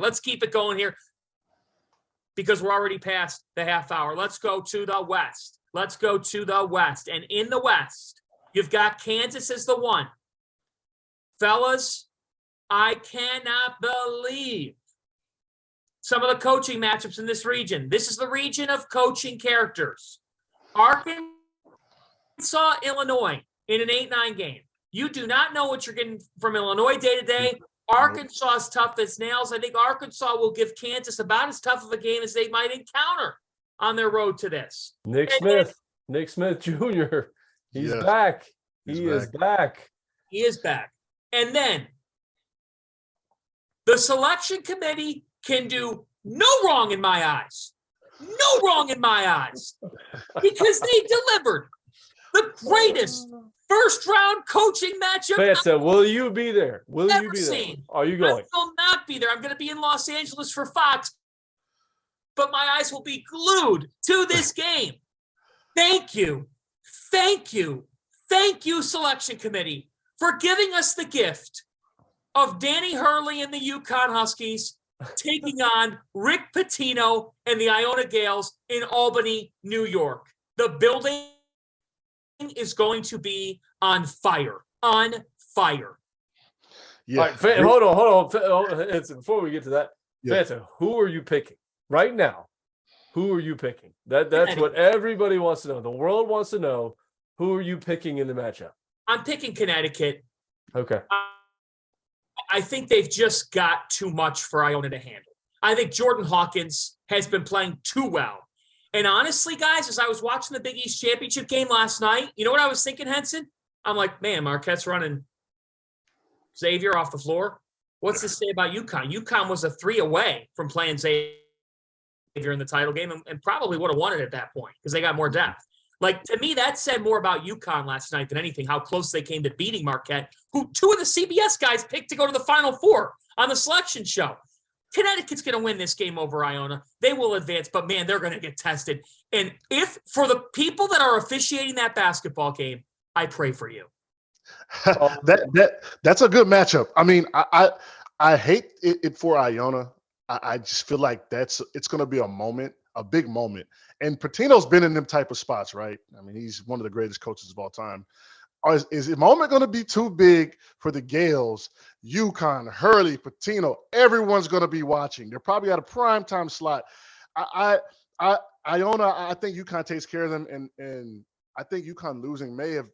Let's keep it going here because we're already past the half hour. Let's go to the West. And in the West, you've got Kansas as the one. Fellas, I cannot believe some of the coaching matchups in this region. This is the region of coaching characters. Arkansas, Illinois in an 8-9 game. You do not know what you're getting from Illinois day to day. Arkansas is tough as nails. I think Arkansas will give Kansas about as tough of a game as they might encounter on their road to this. Nick Smith Jr. He's back. He is back. He is back. And then the selection committee can do no wrong in my eyes. No wrong in my eyes. Because they delivered the greatest first-round coaching matchup. Fanta, will you be there? Will you be there? Seen. Are you going? I will not be there. I'm going to be in Los Angeles for Fox, but my eyes will be glued to this game. Thank you, selection committee, for giving us the gift of Danny Hurley and the UConn Huskies taking on Rick Pitino and the Iona Gales in Albany, New York. The building is going to be on fire. On fire. Yeah. All right, hold on. Before we get to that, Fanta, who are you picking right now? Who are you picking? That's what everybody wants to know. The world wants to know. Who are you picking in the matchup? I'm picking Connecticut. Okay. I think they've just got too much for Iona to handle. I think Jordan Hawkins has been playing too well. And honestly, guys, as I was watching the Big East Championship game last night, you know what I was thinking, Henson? I'm like, man, Marquette's running Xavier off the floor. What's this say about UConn? UConn was a 3 away from playing Xavier in the title game and probably would have won it at that point because they got more depth. Like, to me, that said more about UConn last night than anything, how close they came to beating Marquette, who 2 of the CBS guys picked to go to the Final Four on the selection show. Connecticut's going to win this game over Iona. They will advance, but, man, they're going to get tested. And if, for the people that are officiating that basketball game, I pray for you. That's a good matchup. I mean, I hate it for Iona. I just feel like it's going to be a big moment. And Patino's been in them type of spots, right? I mean, he's one of the greatest coaches of all time. Is the moment going to be too big for the Gales, UConn, Hurley, Pitino? Everyone's going to be watching. They're probably at a primetime slot. Iona, I think UConn takes care of them, and I think UConn losing may have,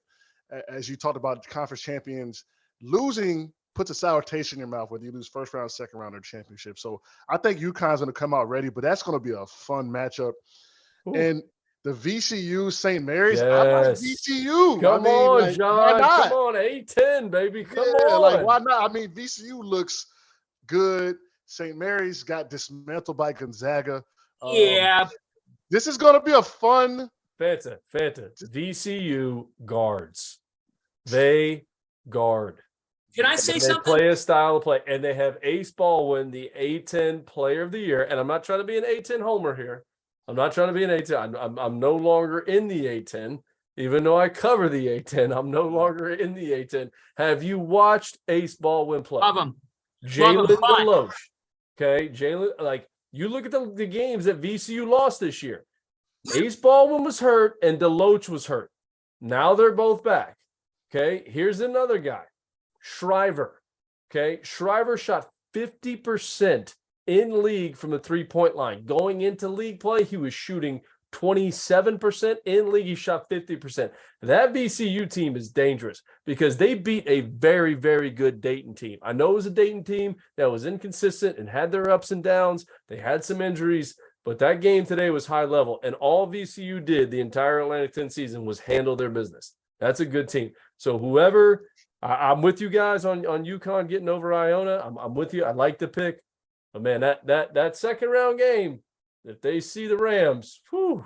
as you talked about, conference champions, losing puts a sour taste in your mouth whether you lose first round, second round, or championship. So I think UConn's going to come out ready, but that's going to be a fun matchup. Ooh. And the VCU St. Mary's, yes. I like VCU. Come on, John. Come on, A-10, baby. Come on. Like, why not? I mean, VCU looks good. St. Mary's got dismantled by Gonzaga. Yeah. This is going to be a fun. Fanta. VCU guards. They guard. Can I say something? They play a style of play, and they have Ace Baldwin, the A-10 Player of the Year. And I'm not trying to be an A-10 homer here. I'm not trying to be an A-10. I'm no longer in the A-10, even though I cover the A-10. I'm no longer in the A-10. Have you watched Ace Baldwin play? Love him. Jalen DeLoach. Okay, Jalen. Like, you look at the games that VCU lost this year. Ace Baldwin was hurt and DeLoach was hurt. Now they're both back. Okay, here's another guy. Shriver. Okay, Shriver shot 50% in league from the three-point line. Going into league play, he was shooting 27%. In league, he shot 50%. That VCU team is dangerous because they beat a very, very good Dayton team. I know it was a Dayton team that was inconsistent and had their ups and downs. They had some injuries, but that game today was high level. And all VCU did the entire Atlantic 10 season was handle their business. That's a good team. So whoever, I'm with you guys on UConn getting over Iona. I'm with you. I like the pick. But, man, that second round game, if they see the Rams, the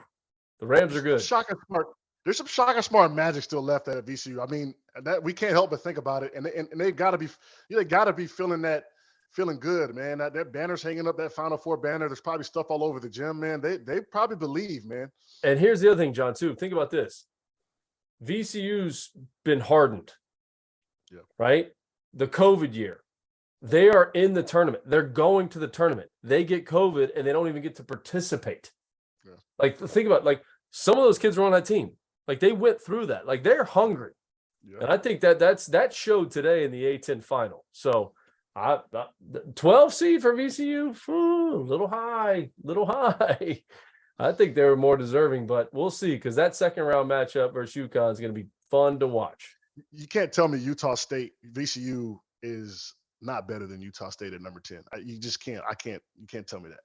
Rams are good. Shocking smart. There's some shocking smart magic still left at VCU. I mean, that we can't help but think about it. And they got to be feeling good, man. That banner's hanging up, that Final Four banner. There's probably stuff all over the gym, man. They probably believe, man. And here's the other thing, John, too. Think about this. VCU's been hardened, right? The COVID year. They are in the tournament. They're going to the tournament. They get COVID and they don't even get to participate. Yeah. Like, think about it, like some of those kids were on that team. Like they went through that. Like they're hungry. Yeah. And I think that showed today in the A10 final. So 12 seed for VCU, little high. I think they were more deserving, but we'll see, because that second round matchup versus UConn is going to be fun to watch. You can't tell me VCU is not better than Utah State at number 10. You just can't. You can't tell me that.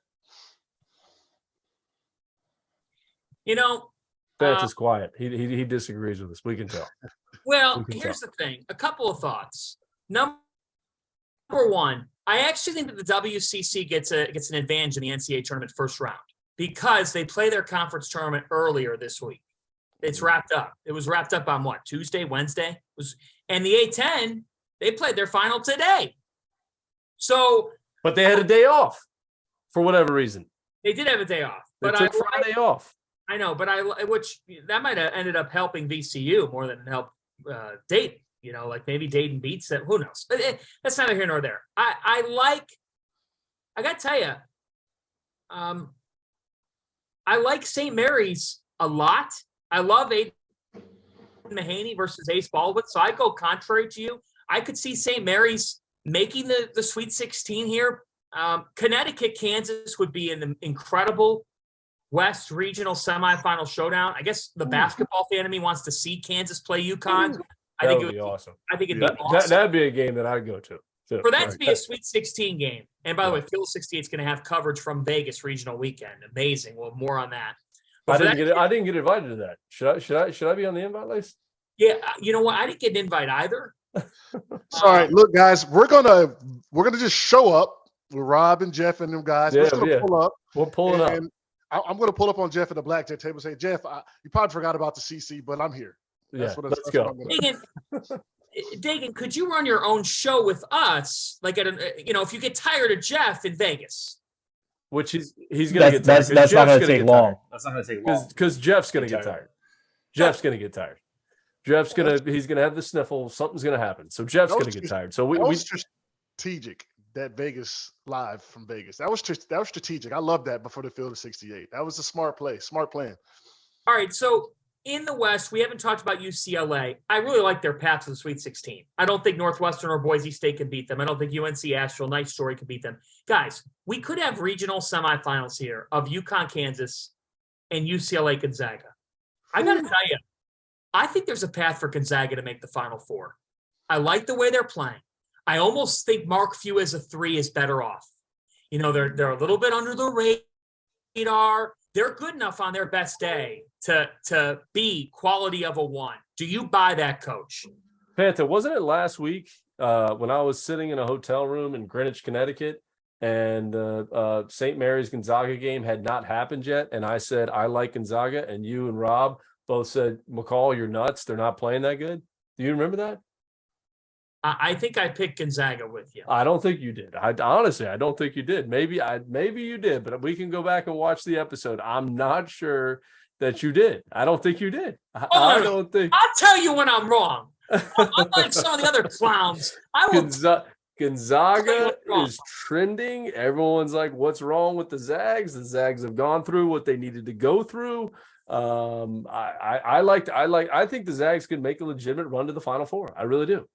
Vance is quiet. He disagrees with us. We can tell. Well, here's the thing. A couple of thoughts. Number one, I actually think that the WCC gets an advantage in the NCAA tournament first round because they play their conference tournament earlier this week. It's wrapped up. It was wrapped up on what? Tuesday, Wednesday? And the A10, they played their final today. So, but they had a day off for whatever reason. They did have a day off. They took Friday off. I know, but which that might have ended up helping VCU more than help Dayton. Like maybe Dayton beats them. Who knows? But that's neither here nor there. I got to tell you, I like St. Mary's a lot. I love Aiden Mahaney versus Ace Baldwin. So I go contrary to you. I could see St. Mary's making the Sweet 16 here. Connecticut, Kansas would be an incredible West Regional semifinal showdown. I guess the basketball fan of me wants to see Kansas play UConn. I think it would be awesome. I think it'd be awesome. That'd be a game that I'd go to. For that to be a Sweet 16 game. And by the way, Phil 68 is going to have coverage from Vegas Regional Weekend. Amazing. Well, more on that. I didn't get invited to that. Should I be on the invite list? Yeah, you know what? I didn't get an invite either. Sorry, look, guys, we're gonna just show up with Rob and Jeff and them guys. We're just gonna pull up. We're pulling up. I'm gonna pull up on Jeff at the blackjack table and say, Jeff, you probably forgot about the CC, but I'm here. Let's go. Dagan, could you run your own show with us? Like if you get tired of Jeff in Vegas. Which he's going to get tired. That's not going to take long. That's not going to take long. Because Jeff's going to get tired. Jeff's going to get tired. He's going to have the sniffle. Something's going to happen. So Jeff's going to get tired. So we was strategic, that Vegas live from Vegas. That was strategic. I love that before the field of 68. That was a smart play, smart plan. All right. So in the West, we haven't talked about UCLA. I really like their path to the Sweet 16. I don't think Northwestern or Boise State can beat them. I don't think UNC Asheville, Nice Story can beat them. Guys, we could have regional semifinals here of UConn, Kansas, and UCLA Gonzaga. I got to tell you, I think there's a path for Gonzaga to make the Final Four. I like the way they're playing. I almost think Mark Few as a 3 is better off. They're a little bit under the radar. They're good enough on their best day to be quality of a 1. Do you buy that, Coach? Panther, wasn't it last week when I was sitting in a hotel room in Greenwich, Connecticut, and St. Mary's Gonzaga game had not happened yet, and I said I like Gonzaga, and you and Rob both said, McCall, you're nuts. They're not playing that good. Do you remember that? I think I picked Gonzaga with you. I don't think you did. Honestly, I don't think you did. Maybe you did, but we can go back and watch the episode. I'm not sure that you did. I don't think you did. I don't think. I'll tell you when I'm wrong. Unlike some of the other clowns, Gonzaga is trending. Everyone's like, "What's wrong with the Zags?" The Zags have gone through what they needed to go through. I think the Zags could make a legitimate run to the Final Four. I really do.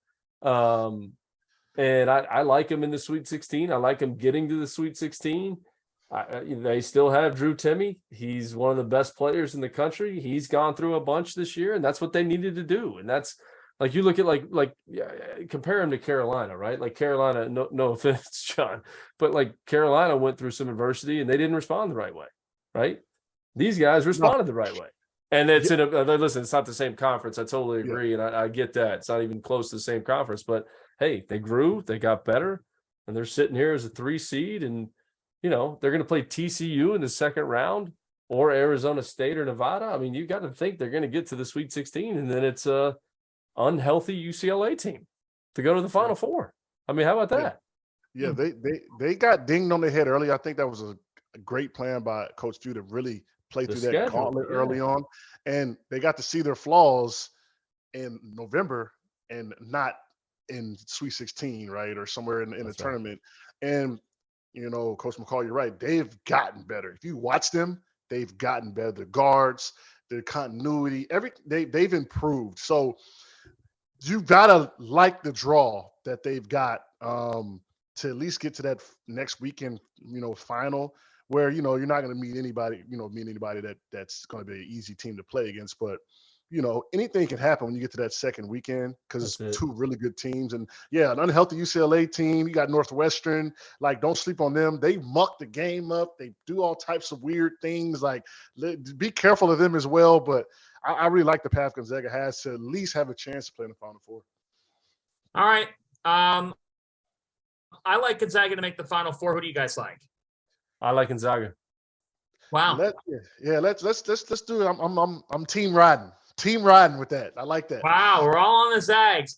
And I like them in the Sweet 16. I like them getting to the Sweet 16. They still have Drew Timme. He's one of the best players in the country. He's gone through a bunch this year, and that's what they needed to do. And that's like, you look at compare him to Carolina, right? Like Carolina, no offense, John, but like Carolina went through some adversity and they didn't respond the right way, right? These guys responded the right way. And it's listen, it's not the same conference. I totally agree. And I get that. It's not even close to the same conference, but hey, they grew, they got better, and they're sitting here as a 3 seed. And, they're going to play TCU in the second round or Arizona State or Nevada. I mean, you got to think they're going to get to the Sweet 16, and then it's a unhealthy UCLA team to go to the Final Four. I mean, how about that? Yeah, they got dinged on the head early. I think that was a great plan by Coach Few to really play through that gauntlet early on, and they got to see their flaws in November and not in Sweet 16, right, or somewhere in the That's right. tournament. And Coach McCall, you're right. They've gotten better. If you watch them, they've gotten better. The guards, their continuity, they've improved. So you gotta like the draw that they've got to at least get to that next weekend, final where you're not going to meet anybody, that's going to be an easy team to play against. But anything can happen when you get to that second weekend because it's two really good teams. And yeah, an unhealthy UCLA team. You got Northwestern. Like, don't sleep on them. They muck the game up. They do all types of weird things. Like, be careful of them as well. But I really like the path Gonzaga has to at least have a chance to play in the Final Four. All right. I like Gonzaga to make the Final Four. Who do you guys like? I like Gonzaga. Wow. Let's do it. I'm team riding. Team riding with that. I like that. Wow, we're all on the Zags.